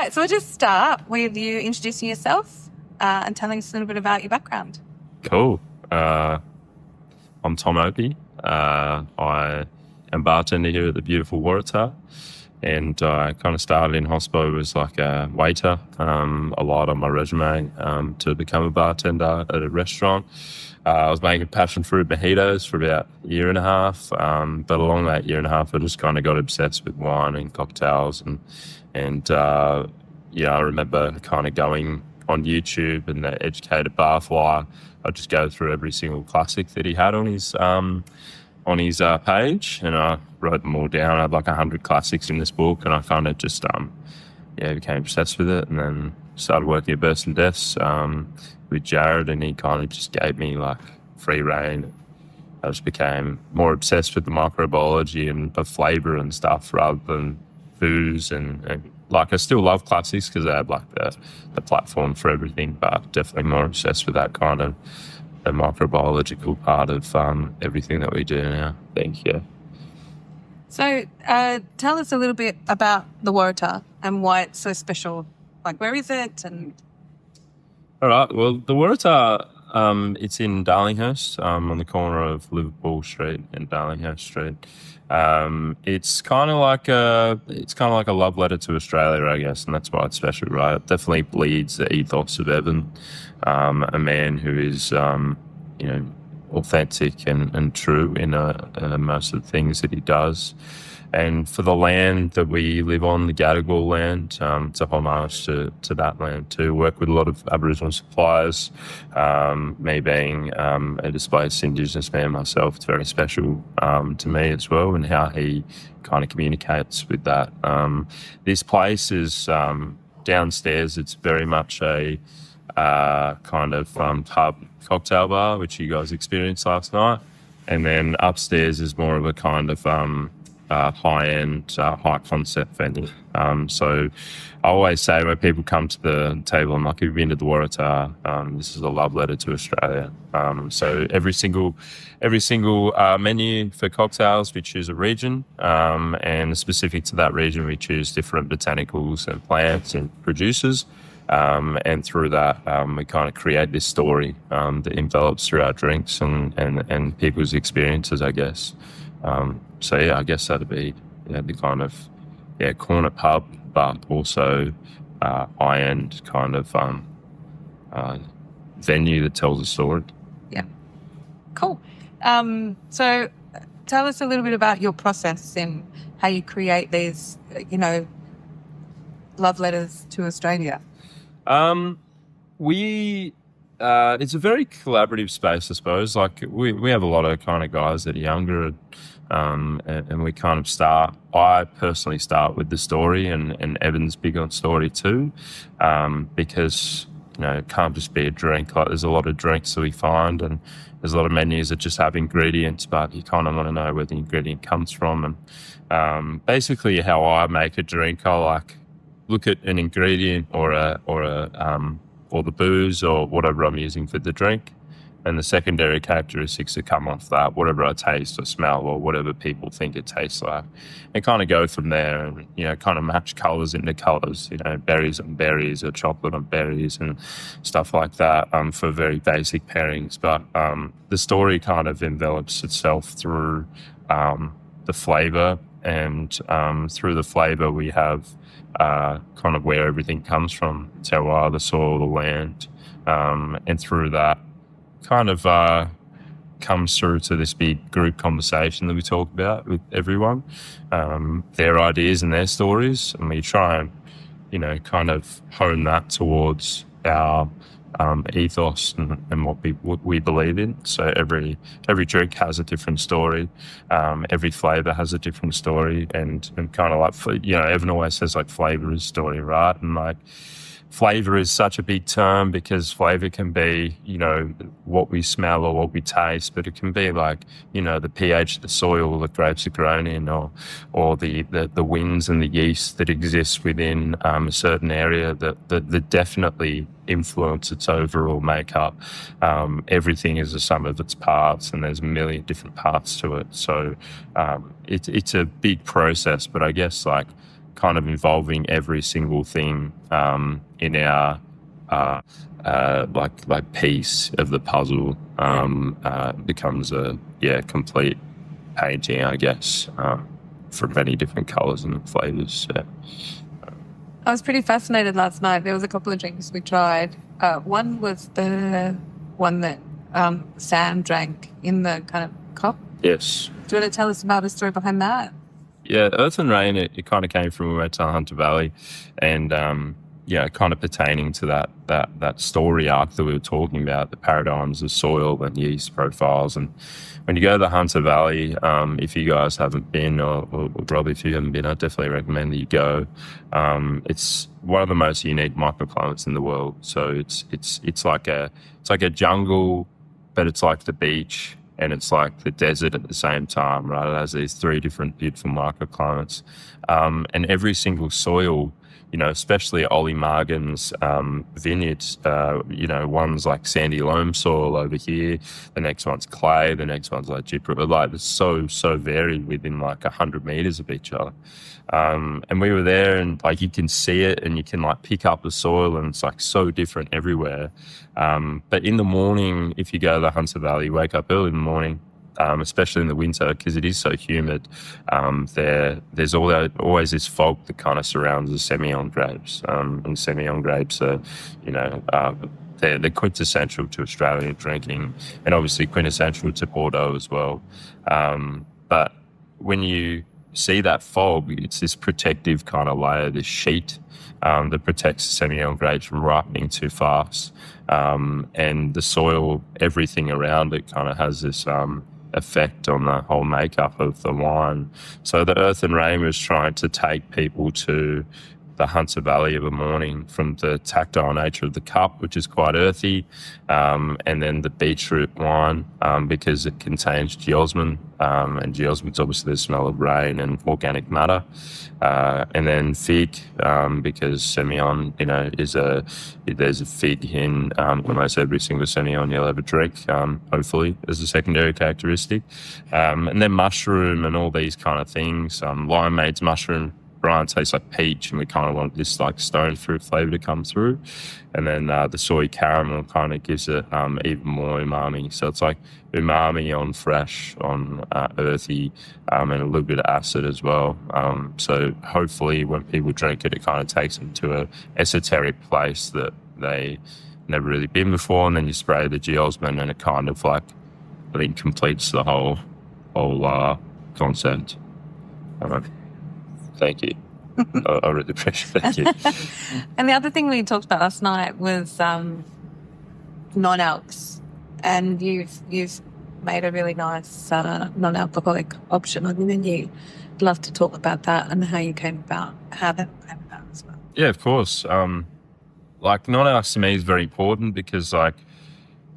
right, so we'll just start with you introducing yourself and telling us a little bit about your background. Cool. I'm Tom Opie. I am bartender here at the beautiful Waratah, and I kind of started in hospo as like a waiter. I lied on my resume to become a bartender at a restaurant. I was making passion fruit mojitos for about a year and a half, but along that year and a half, I just kind of got obsessed with wine and cocktails, and I remember kind of going on YouTube and the Educated Barfly. I'd just go through every single classic that he had on his page, and I wrote them all down. I had like 100 classics in this book, and I kind of just became obsessed with it, and then started working at Burst and Deaths with Jared, and he kind of just gave me like free reign. I just became more obsessed with the microbiology and the flavour and stuff rather than booze, and like I still love classics because they have like the platform for everything, but definitely more obsessed with that kind of the microbiological part of everything that we do now, I think, yeah. So tell us a little bit about the Waratah and why it's so special. Like, where is it? And all right, well, the Waratah, it's in Darlinghurst, on the corner of Liverpool Street and Darlinghurst Street. It's kind of like a love letter to Australia, I guess, and that's why it's special, right? It definitely bleeds the ethos of Evan, a man who is, authentic and true in most of the things that he does. And for the land that we live on, the Gadigal land, it's a homage to that land too. Work with a lot of Aboriginal suppliers. Me being a displaced Indigenous man myself, it's very special to me as well, and how he kind of communicates with that. This place is downstairs. It's very much a kind of pub cocktail bar, which you guys experienced last night. And then upstairs is more of a kind of high-end, high-concept venue. So I always say when people come to the table, I'm like, if you've been to the Waratah, this is a love letter to Australia. So every single menu for cocktails, we choose a region, and specific to that region, we choose different botanicals and plants and producers. And through that, we kind of create this story that envelops through our drinks and people's experiences, I guess. I guess that'd be the kind of corner pub, but also high-end kind of venue that tells a story. Yeah, cool. So tell us a little bit about your process and how you create these, love letters to Australia. It's a very collaborative space, I suppose. Like we have a lot of kind of guys that are younger, and we kind of I personally start with the story, and Evan's big on story too, because, it can't just be a drink. Like there's a lot of drinks that we find, and there's a lot of menus that just have ingredients, but you kind of want to know where the ingredient comes from. And basically how I make a drink, I like look at an ingredient or the booze or whatever I'm using for the drink, and the secondary characteristics that come off that, whatever I taste or smell or whatever people think it tastes like, and kind of go from there and, kind of match colours into colours, berries on berries or chocolate on berries and stuff like that for very basic pairings. But the story kind of envelops itself through the flavour, and through the flavour we have kind of where everything comes from, terroir, the soil, the land, and through that kind of comes through to this big group conversation that we talk about with everyone, their ideas and their stories, and we try and kind of hone that towards our ethos and what we believe in. So every drink has a different story, every flavour has a different story, and kind of like, Evan always says like flavour is story, right? And like flavour is such a big term because flavour can be, what we smell or what we taste, but it can be like, the pH of the soil that grapes are grown in, or the winds and the yeast that exist within a certain area that definitely influence its overall makeup. Everything is a sum of its parts, and there's a million different parts to it. So it's a big process, but I guess like kind of involving every single thing in our like piece of the puzzle becomes a complete painting, I guess, from many different colours and flavours. I was pretty fascinated last night. There was a couple of drinks we tried. One was the one that Sam drank in the kind of cup. Yes. Do you want to tell us about the story behind that? Yeah, Earth and Rain, it kind of came from Waratah, Hunter Valley, and kind of pertaining to that story arc that we were talking about, the paradigms of soil and yeast profiles. And when you go to the Hunter Valley, if you guys haven't been, or probably if you haven't been, I definitely recommend that you go. It's one of the most unique microclimates in the world. So it's like a jungle, but it's like the beach. And it's like the desert at the same time, right? It has these three different beautiful microclimates. And every single soil, especially Ollie Margan's vineyards, one's like sandy loam soil over here. The next one's clay. The next one's like gypsum. Like it's so varied within like 100 meters of each other. And we were there, and like you can see it, and you can like pick up the soil, and it's like so different everywhere. But in the morning, if you go to the Hunter Valley, you wake up early in the morning, especially in the winter, because it is so humid. There's always this fog that kind of surrounds the Semillon grapes, and Semillon grapes are, they're quintessential to Australian drinking, and obviously quintessential to Bordeaux as well. But when you see that fog, it's this protective kind of layer, this sheet that protects the Semillon grapes from ripening too fast. And the soil, everything around it kind of has this effect on the whole makeup of the wine. So the Earth and Rain was trying to take people to the Hunter Valley of a morning, from the tactile nature of the cup, which is quite earthy, and then the beetroot wine, because it contains geosmin, and geosmin's obviously the smell of rain and organic matter, and then fig, because Semillon, there's a fig in almost every single Semillon you'll ever drink, hopefully, as a secondary characteristic, and then mushroom and all these kind of things. Limeade's mushroom brine tastes like peach, and we kind of want this like stone fruit flavor to come through. And then the soy caramel kind of gives it even more umami. So it's like umami on fresh, on earthy, and a little bit of acid as well. So hopefully when people drink it, it kind of takes them to a esoteric place that they never really been before. And then you spray the geosmin, and it kind of like, I think, completes the whole concept. Thank you. I really appreciate it. Thank you. And the other thing we talked about last night was non-alcs, and you've made a really nice non-alcoholic option on the menu. I'd love to talk about that and how that came about as well. Yeah, of course. Like non-alcs to me is very important, because like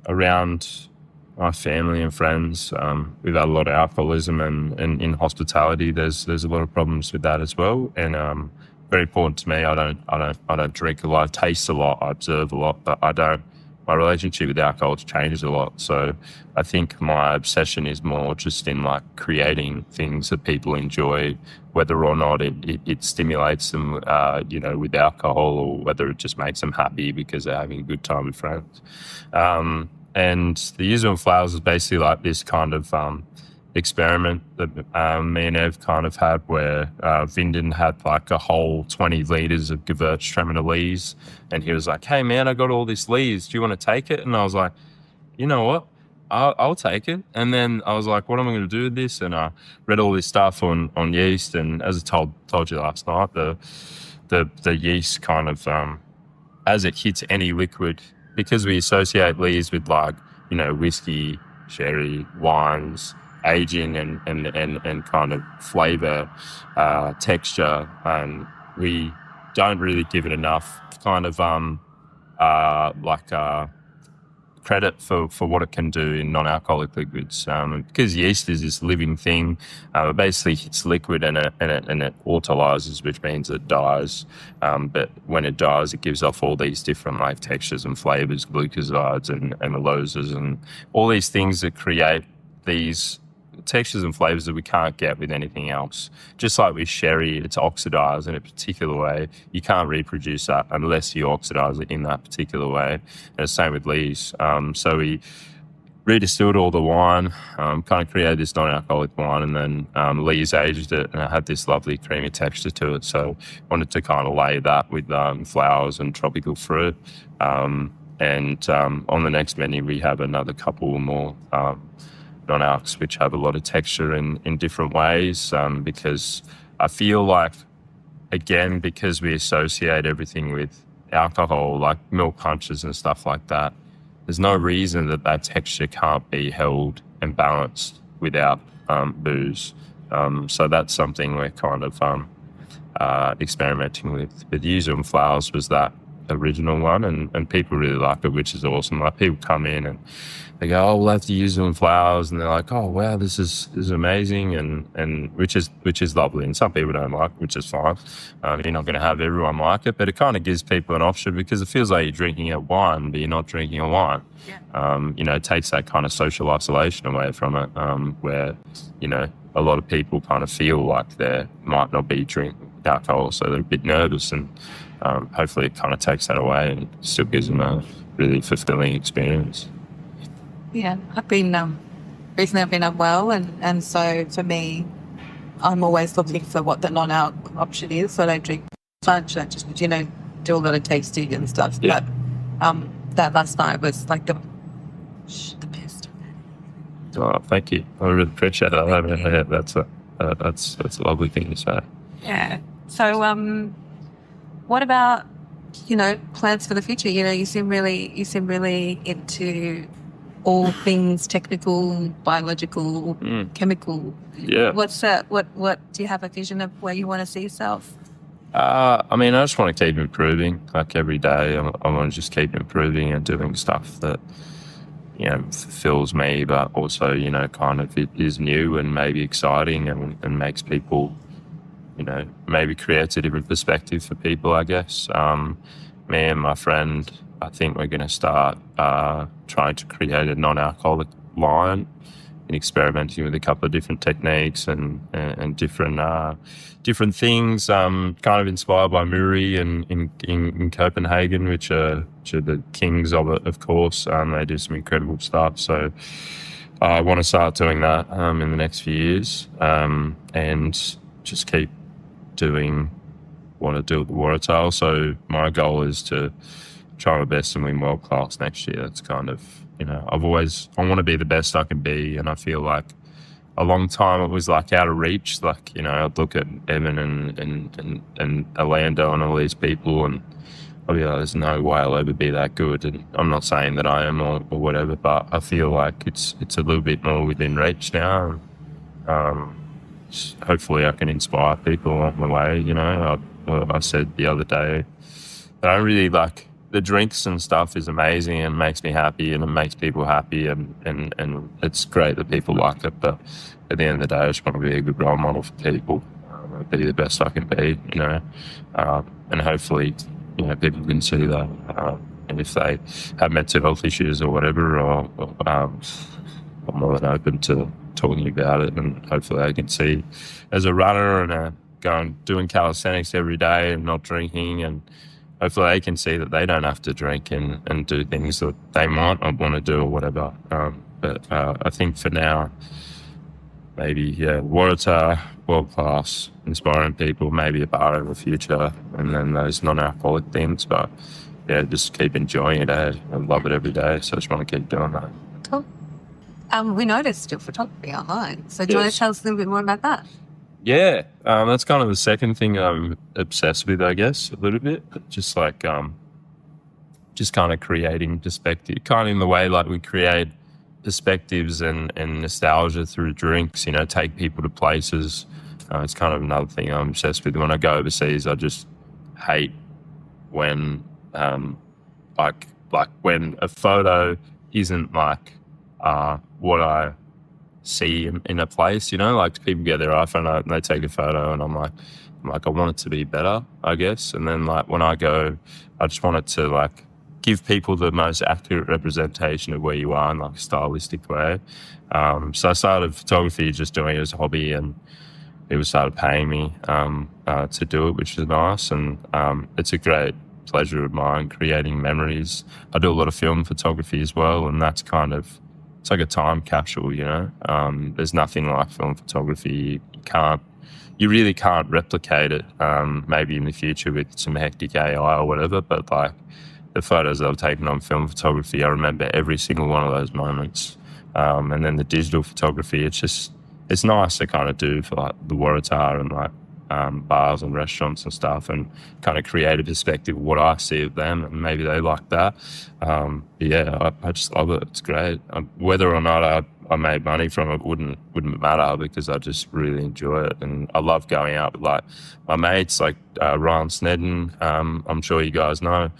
around my family and friends, we've had a lot of alcoholism, and in hospitality there's a lot of problems with that as well. And very important to me. I don't drink a lot. I taste a lot. I observe a lot, but my relationship with alcohol has changed a lot. So I think my obsession is more just in like creating things that people enjoy, whether or not it stimulates them, with alcohol, or whether it just makes them happy because they're having a good time with friends. And the Yuzu and Flowers is basically like this kind of experiment that me and Ev kind of had, where Vinden had like a whole 20 litres of Gewürztraminer lees, and he was like, "Hey man, I got all this lees. Do you want to take it?" And I was like, "You know what? I'll take it." And then I was like, "What am I going to do with this?" And I read all this stuff on yeast, and as I told you last night, the yeast kind of as it hits any liquid, because we associate lees with like, whiskey, sherry, wines, aging and kind of flavour, texture, and we don't really give it enough kind of credit for what it can do in non-alcoholic liquids, because yeast is this living thing. It basically hits liquid and it autolyzes, which means it dies. But when it dies, it gives off all these different like textures and flavors, glucosides and amyloses, and all these things that create these textures and flavors that we can't get with anything else. Just like with sherry, it's oxidized in a particular way. You can't reproduce that unless you oxidize it in that particular way. And the same with Lee's. So we redistilled all the wine, kind of created this non-alcoholic wine, and then Lee's aged it, and it had this lovely creamy texture to it. So wanted to kind of lay that with flowers and tropical fruit. And on the next menu, we have another couple more non-alcs, which have a lot of texture in different ways, because I feel like, again, because we associate everything with alcohol, like milk punches and stuff like that, there's no reason that texture can't be held and balanced without booze. So that's something we're kind of experimenting with. But yuzu and flowers was that original one, and people really like it, which is awesome. Like, people come in and they go, "Oh, we'll have to use them flowers," and they're like, "Oh, wow, this is amazing," and which is lovely. And some people don't like it, which is fine. You're not going to have everyone like it, but it kind of gives people an option, because it feels like you're drinking a wine, but you're not drinking a wine. Yeah. It takes that kind of social isolation away from it, where a lot of people kind of feel like they might not be drinking alcohol, so they're a bit nervous, and hopefully it kind of takes that away and still gives them a really fulfilling experience. Yeah, I've been recently I've been unwell, and so for me, I'm always looking for what the non-alc option is. So I don't drink much. I just do a lot of tasting and stuff. Yeah. But that last night was like the best. Oh, thank you. I really appreciate that. I mean, yeah, that's a lovely thing to say. Yeah. So what about plans for the future? You seem really into all things technical, biological, chemical. Yeah. What do you have a vision of where you want to see yourself? I just want to keep improving. Like, every day, I want to just keep improving and doing stuff that fulfills me, but also kind of it is new and maybe exciting and makes people maybe creates a different perspective for people, I guess. Me and my friend, I think we're going to start trying to create a non-alcoholic line and experimenting with a couple of different techniques and different things, kind of inspired by Muri in Copenhagen, which are the kings of it, of course. They do some incredible stuff. So I want to start doing that in the next few years, and just keep doing what I do with the Waratah. So my goal is to try my best and win world class next year. That's kind of, I want to be the best I can be, and I feel like a long time it was like out of reach. Like, I'd look at Evan and Orlando and all these people, and I'd be like, there's no way I'll ever be that good. And I'm not saying that I am or whatever, but I feel like it's a little bit more within reach now. Hopefully I can inspire people along the way. I said the other day that I really like the drinks and stuff is amazing and makes me happy and it makes people happy and it's great that people like it, but at the end of the day I just want to be a good role model for people, be the best I can be, and hopefully people can see that, and if they have mental health issues or whatever, or I'm more than open to talking about it, and hopefully they can see as a runner and doing calisthenics every day and not drinking, and hopefully they can see that they don't have to drink and do things that they might not want to do or whatever. But I think for now, maybe, Waratah, world class, inspiring people, maybe a bar in the future, and then those non-alcoholic things. But just keep enjoying it. I love it every day, so I just want to keep doing that. Cool. We noticed your photography online. So do you want to tell us a little bit more about that? Yeah, that's kind of the second thing I'm obsessed with, I guess, a little bit. Just like, just kind of creating perspective, kind of in the way like we create perspectives and nostalgia through drinks, take people to places. It's kind of another thing I'm obsessed with. When I go overseas, I just hate when, like when a photo isn't like what I see in a place, like people get their iPhone out and they take a photo and I'm like, I want it to be better, I guess. And then like when I go, I just want it to like give people the most accurate representation of where you are in like a stylistic way. So I started photography just doing it as a hobby, and people started paying me to do it, which is nice. And it's a great pleasure of mine, creating memories. I do a lot of film photography as well, and that's kind of, it's like a time capsule, you know. There's nothing like film photography. You really can't replicate it. Maybe in the future with some hectic AI or whatever, but like the photos that I've taken on film photography, I remember every single one of those moments. And then the digital photography, it's nice to kind of do for like the Waratah and like bars and restaurants and stuff, and kind of create a perspective of what I see of them, and maybe they like that. Yeah, I just love it. It's great. Whether or not I made money from it wouldn't matter, because I just really enjoy it, and I love going out with like my mates, like Ryan Snedden. I'm sure you guys know.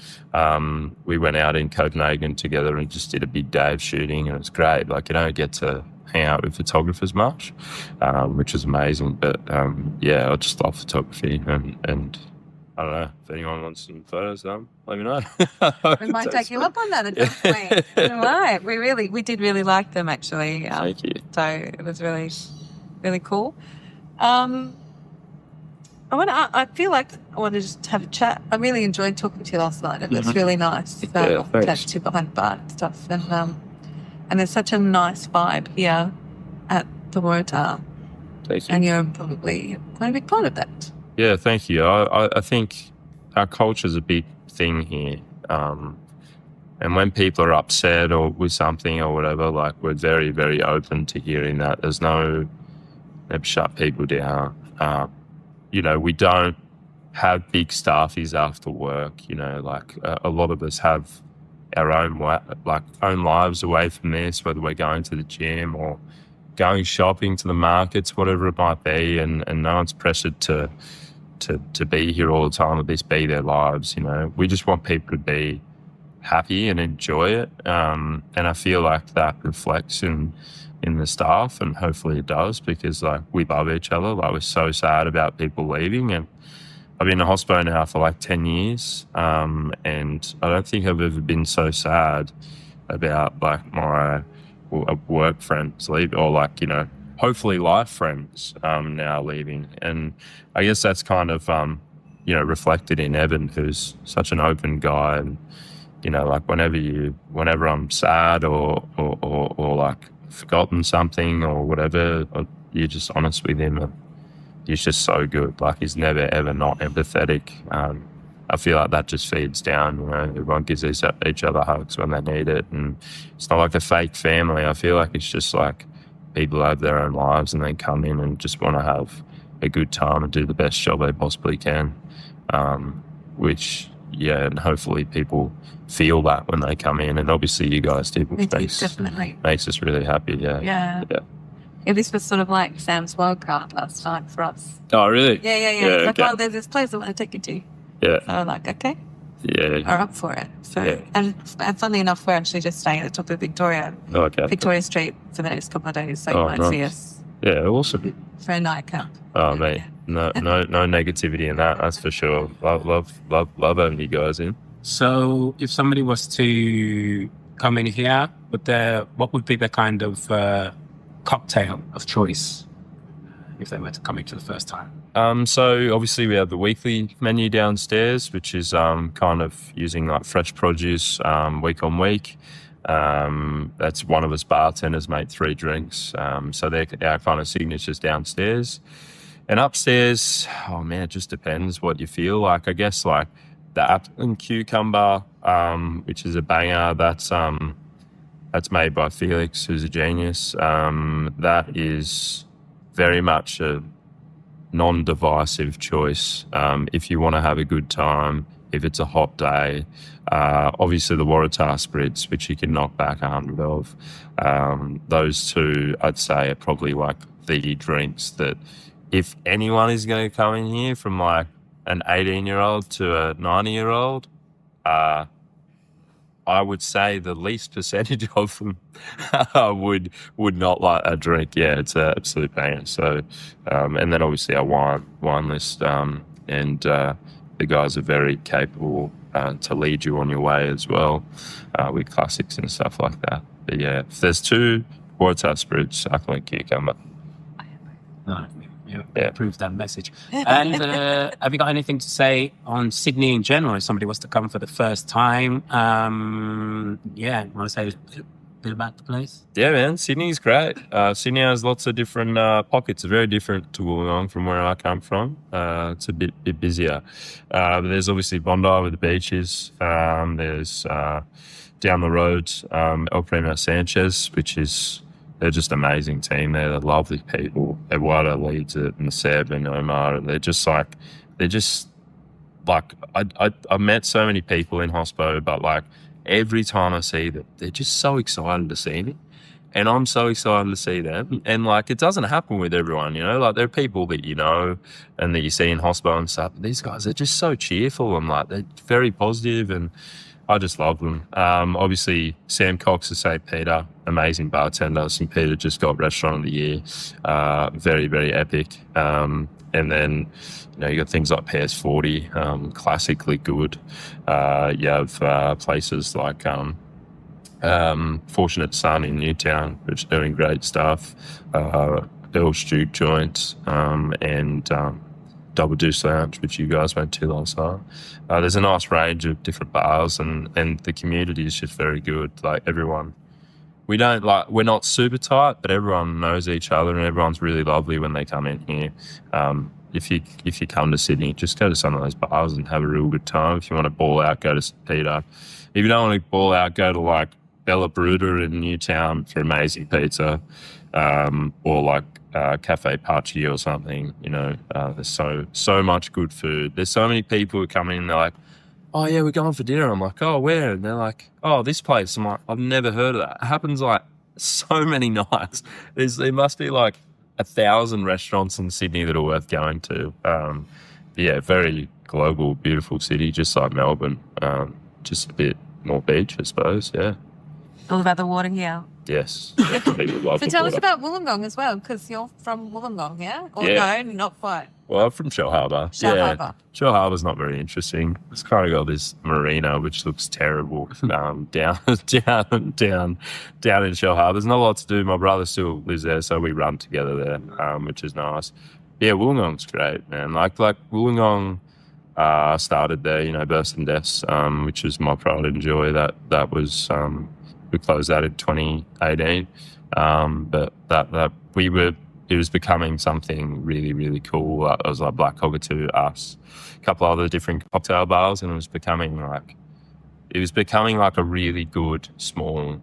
We went out in Copenhagen together and just did a big day of shooting, and it's great. Like, you don't get to hang out with photographers much, which is amazing. But yeah, I just love photography, and I don't know if anyone wants some photos. Let me know. We might take you up on that at some point. Right, we did really like them actually. Thank you. So it was really, really cool. I feel like I want to just have a chat. I really enjoyed talking to you last night. It was really nice. Chat to behind the bar and stuff, and there's such a nice vibe here at the Waratah. Thank you. And you're probably quite a big part of that. Yeah, thank you. I think our culture is a big thing here. And when people are upset or with something or whatever, like, we're very, very open to hearing that. There's no never shut people down. You know, we don't have big staffies after work. You know, like a lot of us have our own lives away from this, whether we're going to the gym or going shopping to the markets, whatever it might be, and no one's pressured to be here all the time or this be their lives. You know, we just want people to be happy and enjoy it, and I feel like that reflects in the staff, and hopefully it does, because like we love each other. Like, we're so sad about people leaving, and I've been in hospital now for like 10 years, and I don't think I've ever been so sad about like my work friends leaving, or like, you know, hopefully life friends now leaving. And I guess that's kind of you know, reflected in Evan, who's such an open guy, and you know, like whenever I'm sad or like forgotten something or whatever, you're just honest with him, and he's just so good. Like, he's never ever not empathetic. I feel like that just feeds down. You know, everyone gives each other hugs when they need it, and it's not like a fake family. I feel like it's just like people have their own lives and they come in and just want to have a good time and do the best job they possibly can. Which, yeah, and hopefully people feel that when they come in, and obviously you guys do. Definitely Makes us really happy. Yeah. This was sort of like Sam's wildcard last night for us. Oh, really? Yeah. Like, oh, there's this place I want to take you to. Yeah. So I'm like, okay. Yeah. Are up for it. So, and funnily enough, we're actually just staying at the top of Victoria Street for the next couple of days, so you might see us. Yeah, awesome. For a nightcap. Oh, mate, no negativity in that. That's for sure. Love having you guys in. So, if somebody was to come in here, what would be the kind of cocktail of choice if they were to come in for the first time? So obviously we have the weekly menu downstairs, which is kind of using like fresh produce week on week. That's one of us bartenders make 3 drinks. So they're our kind of signatures downstairs. And upstairs, oh man, it just depends what you feel like. I guess like the apple and cucumber, which is a banger. That's made by Felix, who's a genius. That is very much a non-divisive choice. If you want to have a good time, if it's a hot day, obviously the Waratah spritz, which you can knock back 100 of. Those two, I'd say, are probably like the drinks that if anyone is going to come in here, from like an 18-year-old to a 90-year-old, I would say the least percentage of them would not like a drink. Yeah, it's an absolute banger. So, and then obviously our wine list, and the guys are very capable to lead you on your way as well, with classics and stuff like that. But yeah, if there's two Waratah spirits, suckling cucumber. No, yeah, proves that message. And have you got anything to say on Sydney in general? If somebody was to come for the first time, want to say a bit about the place? Yeah, man, Sydney's great. Sydney has lots of different pockets. It's very different to Wollongong from where I come from. It's a bit busier. But there's obviously Bondi with the beaches. There's down the road El Primo Sanchez, which is, they're just amazing team there. They're lovely people. Eduardo leads it, and Seb and Omar, and I met so many people in hospo, but like every time I see them, they're just so excited to see me, and I'm so excited to see them. And like, it doesn't happen with everyone, you know. Like, there are people that you know and that you see in hospo and stuff. But these guys are just so cheerful, and like, they're very positive, and I just love them. Obviously, Sam Cox of St. Peter, amazing bartender. St. Peter just got Restaurant of the Year. Very, very epic. And then, you know, you got things like Pears 40, classically good. You have places like Fortunate Son in Newtown, which are doing great stuff. Earl Stew Joint, and Double Deuce Lounge, which you guys went to last night. There's a nice range of different bars, and the community is just very good. Like, everyone, we're not super tight, but everyone knows each other, and everyone's really lovely when they come in here. If you come to Sydney, just go to some of those bars and have a real good time. If you want to ball out, go to St. Peter. If you don't want to ball out, go to like Bella Bruta in Newtown for amazing pizza, or like Cafe Pachi or something. You know, there's so much good food. There's so many people who come in, they're like, oh yeah, we're going for dinner. I'm like, oh, where? And they're like, oh, this place. I'm like, I've never heard of that. It happens like so many nights. There must be like 1,000 restaurants in Sydney that are worth going to. Yeah, very global, beautiful city, just like Melbourne. Just a bit more beach, I suppose. Yeah. All about the water here. Yes. People love So the tell us water. about Wollongong as well, because you're from Wollongong, yeah? Or Yeah. no, not quite. Well, I'm from Shell Harbour. Shell Harbour. Shell Harbour's not very interesting. It's kind of got this marina which looks terrible down in Shell Harbour. There's not a lot to do. My brother still lives there, so we run together there, which is nice. Yeah, Wollongong's great, man. Like Wollongong started there, you know, Births and Deaths, which is my pride and joy. That was we closed that in 2018, but it was becoming something really, really cool. It was like Black Cockatoo, us, a couple other different cocktail bars, and it was becoming like a really good small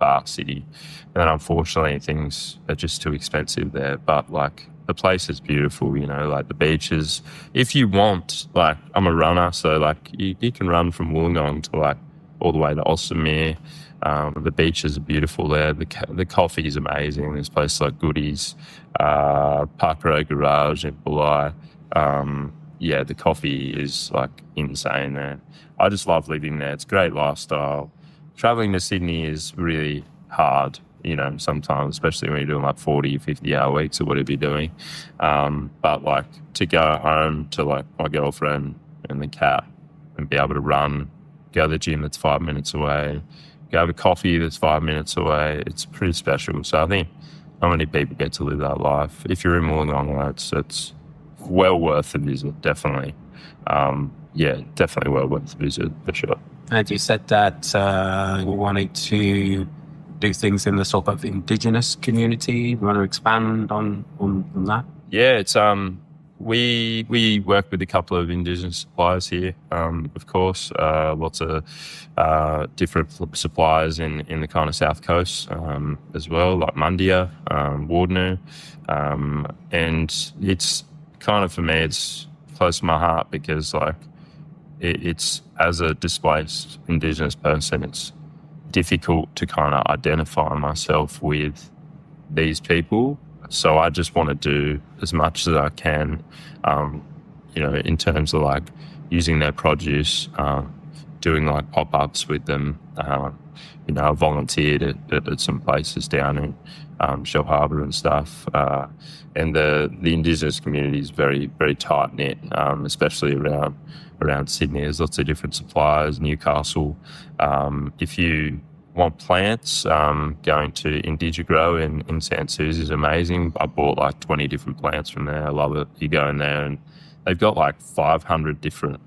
bar city. And then unfortunately things are just too expensive there. But like, the place is beautiful, you know, like the beaches. If you want, like, I'm a runner, so like you can run from Wollongong to like all the way to Ossamere. The beaches are beautiful there. The coffee is amazing. There's places like Goodies, Park Road Garage in Bulli. Yeah, the coffee is like insane there. I just love living there. It's a great lifestyle. Traveling to Sydney is really hard, you know, sometimes, especially when you're doing like 40, 50-hour weeks or whatever you're doing. But like, to go home to like my girlfriend and the cat and be able to run, go to the gym that's 5 minutes away, go have a coffee that's 5 minutes away, it's pretty special. So I think not many people get to live that life. If you're in Wollongong, it's well worth the visit, definitely. Yeah, definitely well worth the visit, for sure. And you said that you wanted to do things in the sort of Indigenous community. You want to expand on that? Yeah, it's we work with a couple of Indigenous suppliers here, of course. Lots of different suppliers in the kind of South Coast as well, like Mundia, Wardenu. And it's kind of, for me, it's close to my heart because like it's, as a displaced Indigenous person, it's difficult to kind of identify myself with these people. So I just want to do as much as I can, you know, in terms of like using their produce, doing like pop-ups with them. You know, I volunteered at some places down in Shell Harbour and stuff. And the Indigenous community is very, very tight knit, especially around Sydney. There's lots of different suppliers. Newcastle. If you want plants, going to Indigrow in St. Susie is amazing. I bought like 20 different plants from there. I love it. You go in there and they've got like 500 different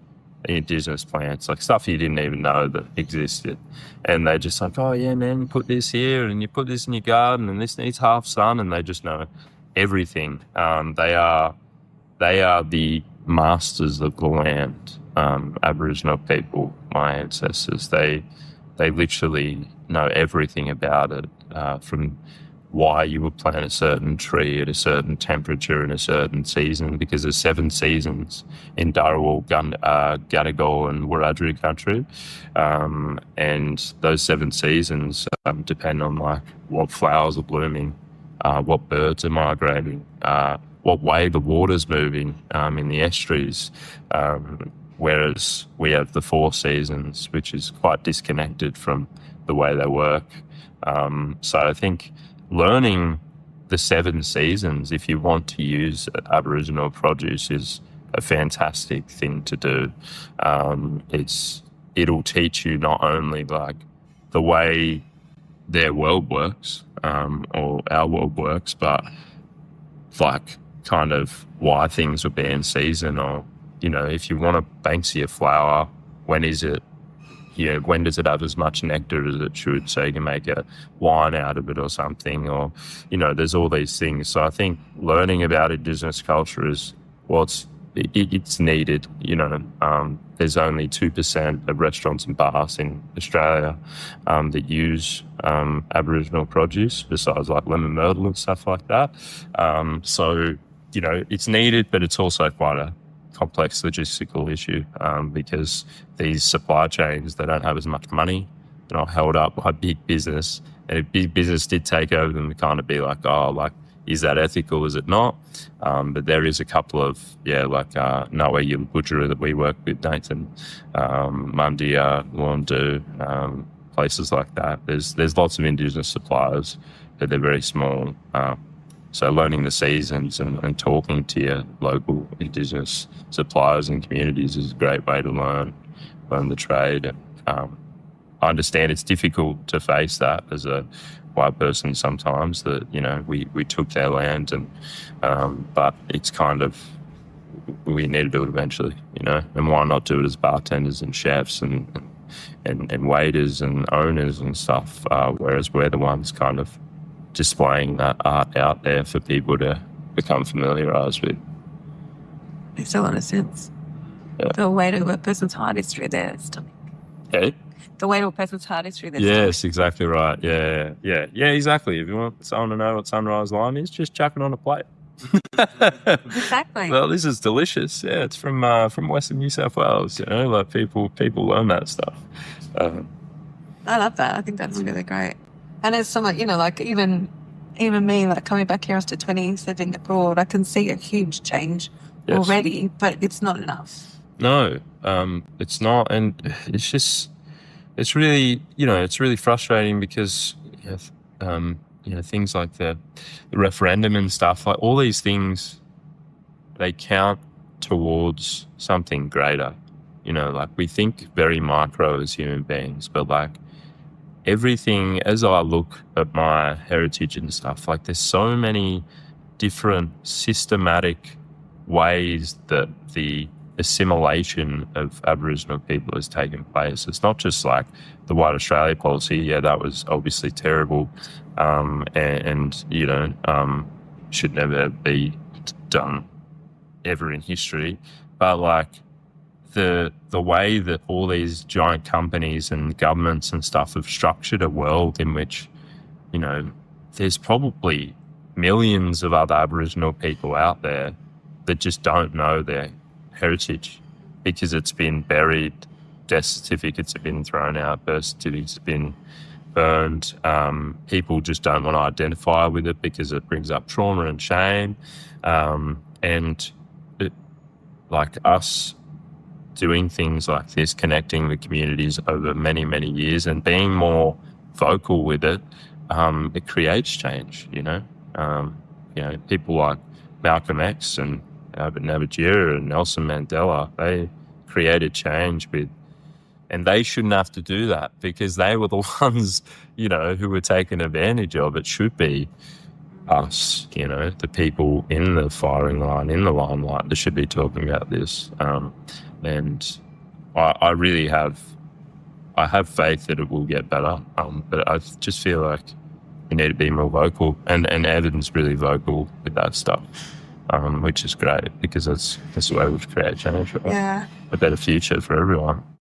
Indigenous plants, like stuff you didn't even know that existed. And they're just like, oh yeah, man, you put this here and you put this in your garden and this needs half sun, and they just know everything. They are the masters of the land. Aboriginal people, my ancestors, they literally know everything about it, from why you would plant a certain tree at a certain temperature in a certain season, because there's 7 seasons in Dharawal, Gadigal and Wiradjuri country. And those 7 seasons depend on like what flowers are blooming, what birds are migrating, what way the water's moving in the estuaries. Whereas we have the 4 seasons, which is quite disconnected from the way they work. So I think learning the 7 seasons, if you want to use Aboriginal produce, is a fantastic thing to do. It'll teach you not only like the way their world works, or our world works, but like kind of why things will be in season, or, you know, if you want a Banksia flower, when is it? When does it have as much nectar as it should, so you can make a wine out of it or something, or, you know, there's all these things. So I think learning about Indigenous culture is it's needed. You know, there's only 2% of restaurants and bars in Australia that use Aboriginal produce, besides like lemon myrtle and stuff like that. So, you know, it's needed, but it's also quite a complex logistical issue, because these supply chains, they don't have as much money. They're not held up by big business. And if big business did take over them, to kind of be like, oh, like, is that ethical? Is it not? But there is a couple of, Nawa Butcher that we work with, Nathan, Mundia, Wondu, places like that. There's lots of Indigenous suppliers, but they're very small. So learning the seasons and talking to your local Indigenous suppliers and communities is a great way to learn the trade. I understand it's difficult to face that as a white person sometimes, that, you know, we took their land, and but it's kind of, we need to do it eventually, you know, and why not do it as bartenders and chefs and waiters and owners and stuff, whereas we're the ones kind of displaying that art out there for people to become familiarised with. Makes a lot of sense. Yeah. The way to a person's heart is through their stomach. Okay. The way to a person's heart is through their Yes, stomach. exactly right. Yeah, exactly. If you want someone to know what sunrise lime is, just chuck it on a plate. Exactly. Well, this is delicious. Yeah, it's from Western New South Wales. You know, like people learn that stuff. I love that. I think that's really great. And it's somewhat, you know, like even me, like coming back here after 20 living abroad, I can see a huge change already, but it's not enough. No, it's not, and it's really, you know, it's really frustrating because, you know, things like the referendum and stuff, like all these things, they count towards something greater. You know, like we think very micro as human beings, but like everything, as I look at my heritage and stuff, like there's so many different systematic ways that the assimilation of Aboriginal people has taken place. It's not just like the White Australia policy. Yeah, that was obviously terrible, and you know, should never be done ever in history. But like the way that all these giant companies and governments and stuff have structured a world in which, you know, there's probably millions of other Aboriginal people out there that just don't know their heritage because it's been buried, death certificates have been thrown out, birth certificates have been burned. People just don't want to identify with it because it brings up trauma and shame. And it, like us doing things like this, connecting with communities over many, many years and being more vocal with it, it creates change, you know. People like Malcolm X and Albert Nabajira and Nelson Mandela, they created change and they shouldn't have to do that because they were the ones, you know, who were taken advantage of. It should be us, you know, the people in the firing line, in the limelight, that should be talking about this. And I really have faith that it will get better. But I just feel like we need to be more vocal, and Evan's really vocal with that stuff, which is great because that's the way we create change, right? Yeah. A better future for everyone.